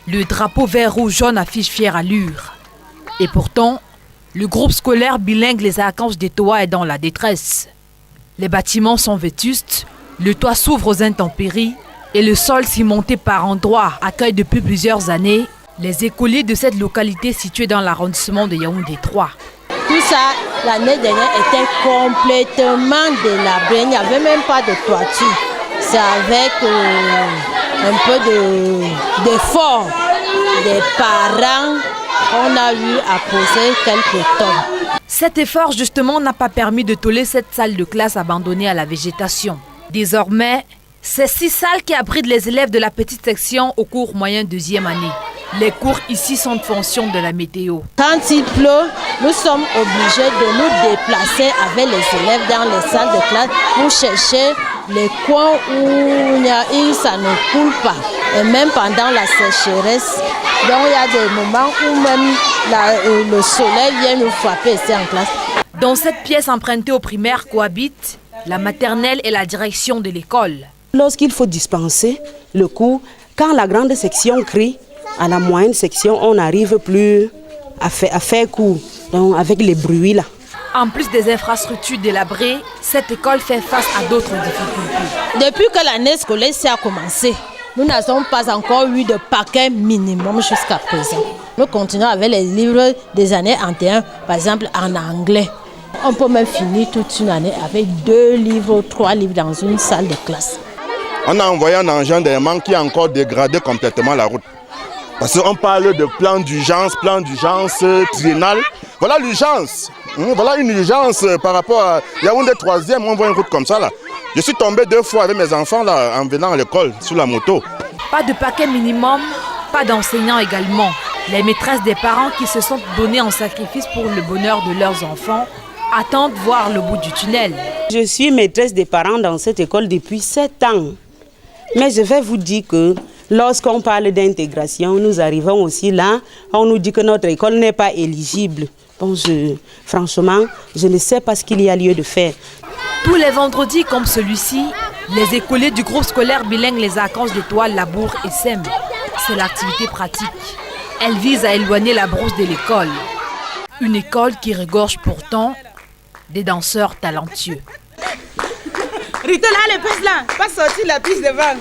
Le drapeau vert-rouge-jaune affiche fière allure. Et pourtant, le groupe scolaire bilingue Les Archanges d'Etoa est dans la détresse. Les bâtiments sont vétustes, le toit s'ouvre aux intempéries et le sol cimenté par endroits accueille depuis plusieurs années les écoliers de cette localité située dans l'arrondissement de Yaoundé 3. Tout ça, l'année dernière, était complètement délabré. Il n'y avait même pas de toiture. C'est avec un peu d'effort des parents qu'on a eu à poser quelques tonnes. Cet effort, justement, n'a pas permis de toller cette salle de classe abandonnée à la végétation. Désormais, c'est 6 salles qui abritent les élèves de la petite section au cours moyen 2e année. Les cours ici sont en fonction de la météo. Quand il pleut, nous sommes obligés de nous déplacer avec les élèves dans les salles de classe pour chercher les coins où ça ne coule pas. Et même pendant la sécheresse, donc il y a des moments où même le soleil vient nous frapper ici en classe. Dans cette pièce empruntée au primaire cohabitent la maternelle et la direction de l'école. Lorsqu'il faut dispenser le cours, quand la grande section crie, à la moyenne section, on n'arrive plus à faire cours, donc avec les bruits là. En plus des infrastructures délabrées, cette école fait face à d'autres difficultés. Depuis que l'année scolaire a commencé, nous n'avons pas encore eu de paquet minimum jusqu'à présent. Nous continuons avec les livres des années antérieures, par exemple en anglais. On peut même finir toute une année avec 2 livres ou 3 livres dans une salle de classe. On a envoyé un engin d'aimant qui a encore dégradé complètement la route. Parce qu'on parle de plan d'urgence triennal. Voilà l'urgence. Voilà une urgence par rapport à Yaoundé 3e, on voit une route comme ça là. Je suis tombé 2 fois avec mes enfants là en venant à l'école sur la moto. Pas de paquet minimum, pas d'enseignants également. Les maîtresses des parents qui se sont donnés en sacrifice pour le bonheur de leurs enfants attendent voir le bout du tunnel. Je suis maîtresse des parents dans cette école depuis 7 ans. Mais je vais vous dire que lorsqu'on parle d'intégration, nous arrivons aussi là, on nous dit que notre école n'est pas éligible. Bon, franchement, je ne sais pas ce qu'il y a lieu de faire. Tous les vendredis comme celui-ci, les écoliers du groupe scolaire bilingue Les Archanges d'Etoa labourent et sèment. C'est l'activité pratique. Elle vise à éloigner la brousse de l'école. Une école qui regorge pourtant des danseurs talentueux. Rita, là, les pistes là, pas sortir la piste devant.